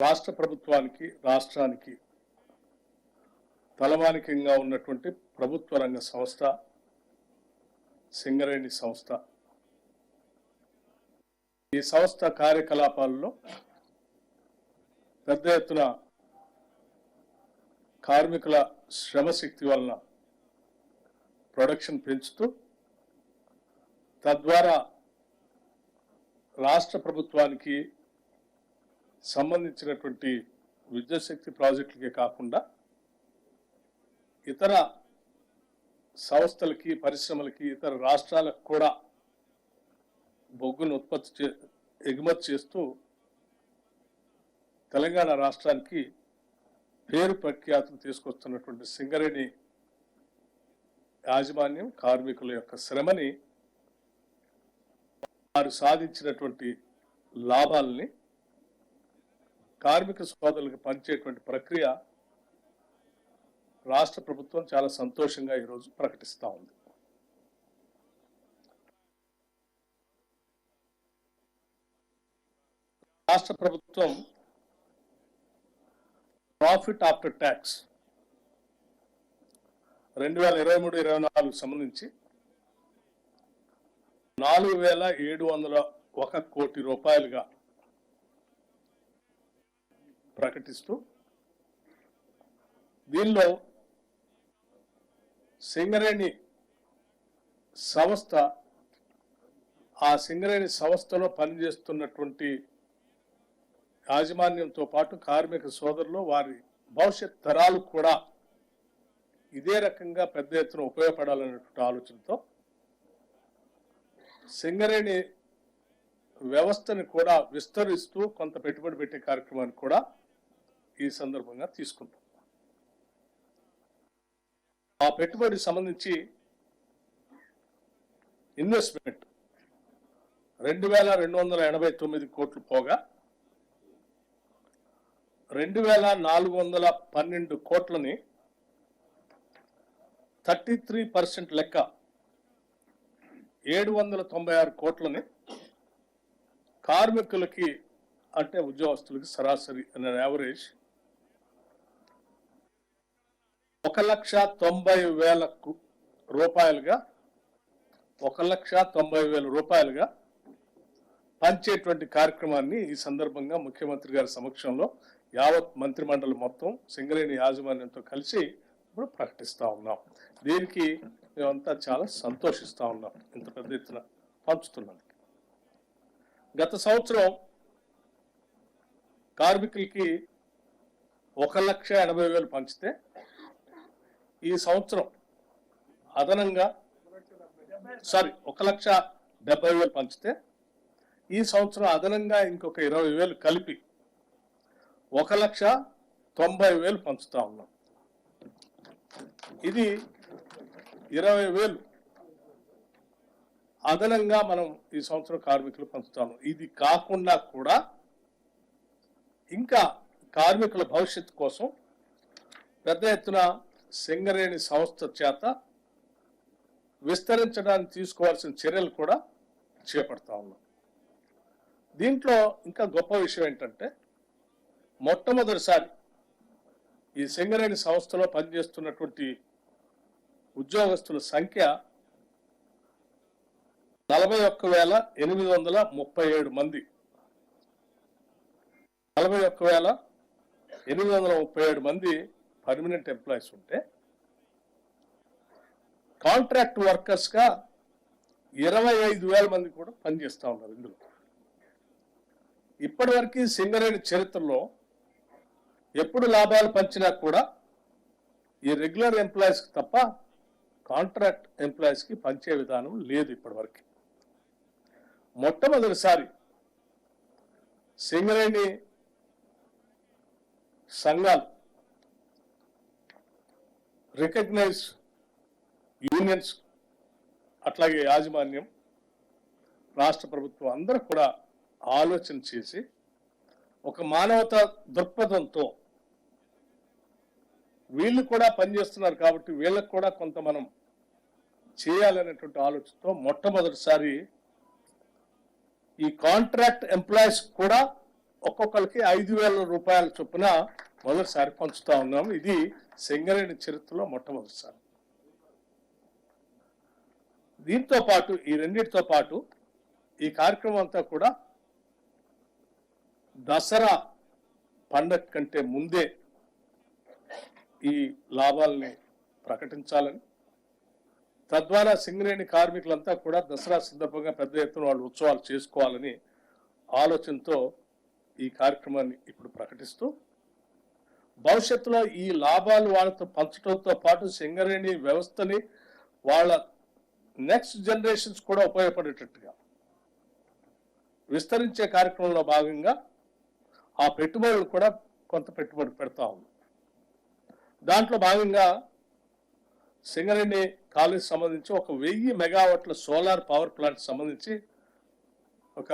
రాష్ట్ర ప్రభుత్వానికి రాష్ట్రానికి తలమానికంగా ఉన్నటువంటి ప్రభుత్వ రంగ సంస్థ సింగరేణి సంస్థ. ఈ సంస్థ కార్యకలాపాల్లో పెద్ద ఎత్తున కార్మికుల శ్రమశక్తి వలన ప్రొడక్షన్ పెంచుతూ తద్వారా రాష్ట్ర ప్రభుత్వానికి సంబంధించినటువంటి విద్యుత్ శక్తి ప్రాజెక్టులకే కాకుండా ఇతర సంస్థలకి పరిశ్రమలకి ఇతర రాష్ట్రాలకు కూడా బొగ్గును ఎగుమతి చేస్తూ తెలంగాణ రాష్ట్రానికి పేరు ప్రఖ్యాతులు తీసుకొస్తున్నటువంటి సింగరేణి యాజమాన్యం కార్మికుల యొక్క శ్రమని వారు సాధించినటువంటి లాభాలని కార్మిక సోదరులకు పంచేటువంటి ప్రక్రియ రాష్ట్ర ప్రభుత్వం చాలా సంతోషంగా ఈరోజు ప్రకటిస్తూ ఉంది. రాష్ట్ర ప్రభుత్వం ప్రాఫిట్ ఆఫ్టర్ ట్యాక్స్ 2023-24 సంబంధించి 4,701 కోటి రూపాయలుగా ప్రకటిస్తూ దీనిలో సింగరేణి సంస్థ ఆ సింగరేణి సంస్థలో పనిచేస్తున్నటువంటి యాజమాన్యంతో పాటు కార్మిక సోదరులు వారి భవిష్యత్ తరాలు కూడా ఇదే రకంగా పెద్ద ఎత్తున ఉపయోగపడాలనేటువంటి ఆలోచనతో సింగరేణి వ్యవస్థని కూడా విస్తరిస్తూ కొంత పెట్టుబడి పెట్టే కార్యక్రమాన్ని కూడా ఈ సందర్భంగా తీసుకుంటాం. ఆ పెట్టుబడికి సంబంధించి ఇన్వెస్ట్మెంట్ 2,289 కోట్లు పోగా 2,412 కోట్లని 33% లెక్క 796 కోట్లని కార్మికులకి అంటే ఉద్యోగస్తులకి సరాసరి అనే యావరేజ్ 1,90,000 రూపాయలుగా 1,90,000 రూపాయలుగా పంచేటువంటి కార్యక్రమాన్ని ఈ సందర్భంగా ముఖ్యమంత్రి గారి సమక్షంలో యావత్ మంత్రిమండలి మొత్తం సింగరేణి యాజమాన్యంతో కలిసి ఇప్పుడు ప్రకటిస్తూ ఉన్నాం. దీనికి మేమంతా చాలా సంతోషిస్తూ ఉన్నాం ఇంత పెద్ద ఎత్తున పంచుతున్నందుకు. గత సంవత్సరం కార్మికులకి 1,80,000 పంచితే ఈ సంవత్సరం అదనంగా 1,70,000 పంచితే ఈ సంవత్సరం అదనంగా ఇంకొక 20,000 కలిపి 1,90,000 పంచుతా ఉన్నాం. ఇది 20,000 అదనంగా మనం ఈ సంవత్సరం కార్మికులు పంచుతాము. ఇది కాకుండా కూడా ఇంకా కార్మికుల భవిష్యత్తు కోసం పెద్ద ఎత్తున సింగరేణి సంస్థ చేత విస్తరించడానికి తీసుకోవాల్సిన చర్యలు కూడా చేపడతా ఉన్నాం. దీంట్లో ఇంకా గొప్ప విషయం ఏంటంటే మొట్టమొదటిసారి ఈ సింగరేణి సంస్థలో పనిచేస్తున్నటువంటి ఉద్యోగస్తుల సంఖ్య 41,837 మంది. 41,837 మంది పర్మనెంట్ ఎంప్లాయీస్ ఉంటే కాంట్రాక్ట్ వర్కర్స్గా 25,000 మంది కూడా పనిచేస్తూ ఉన్నారు. ఇందులో ఇప్పటివరకు సింగరేణి చరిత్రలో ఎప్పుడు లాభాలు పంచినా కూడా ఈ రెగ్యులర్ ఎంప్లాయీస్కి తప్ప కాంట్రాక్ట్ ఎంప్లాయీస్కి పంచే విధానం లేదు. ఇప్పటివరకు మొట్టమొదటిసారి సింగరేణి సంఘాలు, రికగ్నైజ్ యూనియన్స్, అట్లాగే యాజమాన్యం, రాష్ట్ర ప్రభుత్వం అందరూ కూడా ఆలోచన చేసి ఒక మానవతా దృక్పథంతో వీళ్ళు కూడా పనిచేస్తున్నారు కాబట్టి వీళ్ళకు కూడా కొంత మనం చేయాలనేటువంటి ఆలోచనతో మొట్టమొదటిసారి ఈ కాంట్రాక్ట్ ఎంప్లాయీస్ కూడా ఒక్కొక్కరికి 5,000 రూపాయల చొప్పున మొదటిసారి పంచుతా ఉన్నాము. ఇది సింగరేణి చరిత్రలో మొట్టమొదటిసారి. దీంతో పాటు ఈ రెండింటితో పాటు ఈ కార్యక్రమం అంతా కూడా దసరా పండగ కంటే ముందే ఈ లాభాలని ప్రకటించాలని, తద్వారా సింగరేణి కార్మికులంతా కూడా దసరా సందర్భంగా పెద్ద ఎత్తున వాళ్ళు ఉత్సవాలు చేసుకోవాలని ఆలోచనతో ఈ కార్యక్రమాన్ని ఇప్పుడు ప్రకటిస్తూ, భవిష్యత్తులో ఈ లాభాలు వాళ్ళతో పంచడంతో పాటు సింగరేణి వ్యవస్థని వాళ్ళ నెక్స్ట్ జనరేషన్స్ కూడా ఉపయోగపడేటట్టుగా విస్తరించే కార్యక్రమంలో భాగంగా ఆ పెట్టుబడులు కూడా కొంత పెట్టుబడి పెడతా ఉంది. దాంట్లో భాగంగా సింగరేణి కాలేజ్ సంబంధించి 1,000 మెగావాట్ల సోలార్ పవర్ ప్లాంట్ సంబంధించి ఒక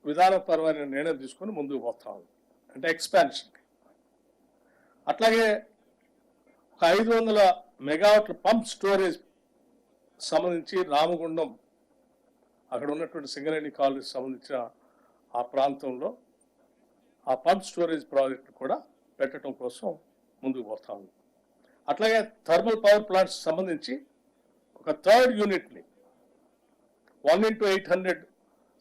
విధానపరమైన నిర్ణయం తీసుకొని ముందుకు పోతా ఉంది, అంటే ఎక్స్పాన్షన్. అట్లాగే 500 మెగావాట్ల పంప్ స్టోరేజ్ సంబంధించి రామగుండం అక్కడ ఉన్నటువంటి సింగరేణి కాలేజ్ సంబంధించిన ఆ ప్రాంతంలో ఆ పంప్ స్టోరేజ్ ప్రాజెక్ట్ కూడా పెట్టడం కోసం ముందుకు పోతా ఉంది. అట్లాగే థర్మల్ పవర్ ప్లాంట్స్ సంబంధించి ఒక 3rd యూనిట్ని 1x800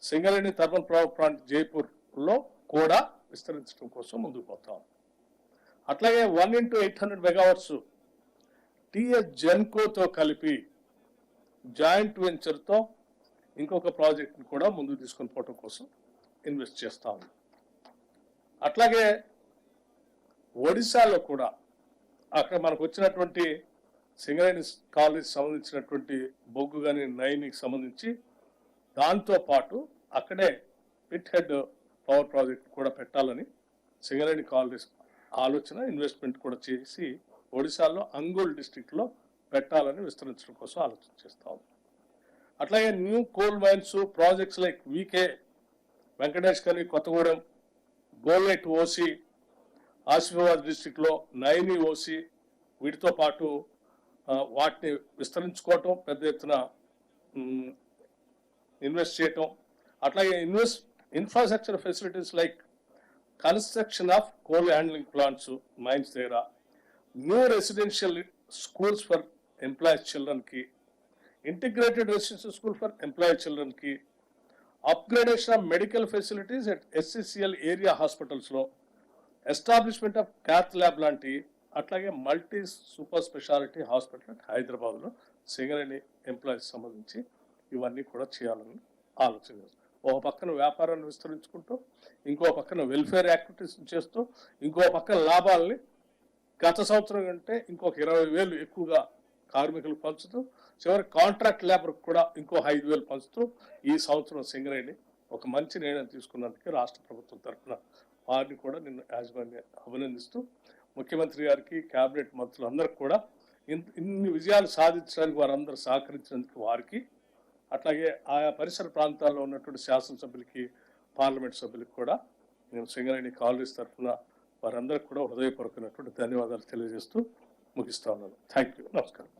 Singareni thermal power plant జైపూర్లో కూడా విస్తరించడం కోసం ముందుకు పోతాం. అట్లాగే 1x800 మెగావాట్స్ టిఎస్ జెన్కోతో కలిపి జాయింట్ వెంచర్తో ఇంకొక ప్రాజెక్ట్ని కూడా ముందుకు తీసుకొని పోవడం కోసం ఇన్వెస్ట్ చేస్తాం. అట్లాగే ఒడిశాలో కూడా అక్కడ మనకు వచ్చినటువంటి సింగరేణి కాలేజ్ సంబంధించినటువంటి బొగ్గు కానీ నైన్కి సంబంధించి దాంతో పాటు అక్కడే పిట్ హెడ్ పవర్ ప్రాజెక్ట్ కూడా పెట్టాలని సింగరేణి కాలేజ్ ఆలోచన, ఇన్వెస్ట్మెంట్ కూడా చేసి ఒడిశాలో అంగుల్ డిస్ట్రిక్ట్లో పెట్టాలని విస్తరించడం కోసం ఆలోచన చేస్తాం. అట్లాగే new coal mines projects like VK Venkatesh కని కొత్తగూడెం, గోల్నైట్ ఓసి ఆసిఫాబాద్ డిస్ట్రిక్ట్లో 9 ఓసి, వీటితో పాటు వాటిని విస్తరించుకోవటం, పెద్ద ఎత్తున ఇన్వెస్ట్ చేయటం. అట్లాగే infrastructure facilities like construction of coal handling plants mines దగ్గర, new residential schools for employees చిల్డ్రన్కి, integrated residential school for employee చిల్డ్రన్కి, upgradation of medical facilities at SCCL area హాస్పిటల్స్లో, ఎస్టాబ్లిష్మెంట్ ఆఫ్ క్యాత్ ల్యాబ్ లాంటి, అట్లాగే multi super speciality hospital హైదరాబాద్లో Singareni employees సంబంధించి ఇవన్నీ కూడా చేయాలని ఆలోచన చేస్తాం. ఒక పక్కన వ్యాపారాన్ని విస్తరించుకుంటూ, ఇంకో పక్కన వెల్ఫేర్ యాక్టివిటీస్ చేస్తూ, ఇంకో పక్కన లాభాలని గత సంవత్సరం కంటే ఇంకొక 20,000 ఎక్కువగా కార్మికులకు పంచుతూ, చివరి కాంట్రాక్ట్ లేబర్ కూడా ఇంకో 5,000 పంచుతూ ఈ సంవత్సరం సింగరేణి ఒక మంచి నిర్ణయం తీసుకున్నందుకు రాష్ట్ర ప్రభుత్వం తరఫున వారిని కూడా నిన్న యాజమాన్య అభినందిస్తూ, ముఖ్యమంత్రి గారికి, కేబినెట్ మంత్రులందరికీ కూడా ఇన్ని విజయాలు సాధించడానికి వారందరూ సహకరించినందుకు వారికి, అట్లాగే ఆయా పరిసర ప్రాంతాల్లో ఉన్నటువంటి శాసనసభ్యులకి, పార్లమెంట్ సభ్యులకి కూడా నేను సింగరేణి కాలేజ్ తరఫున వారందరికీ కూడా హృదయపూర్వకమైనటువంటి ధన్యవాదాలు తెలియజేస్తూ ముగిస్తా ఉన్నాను. Thank you. నమస్కారం.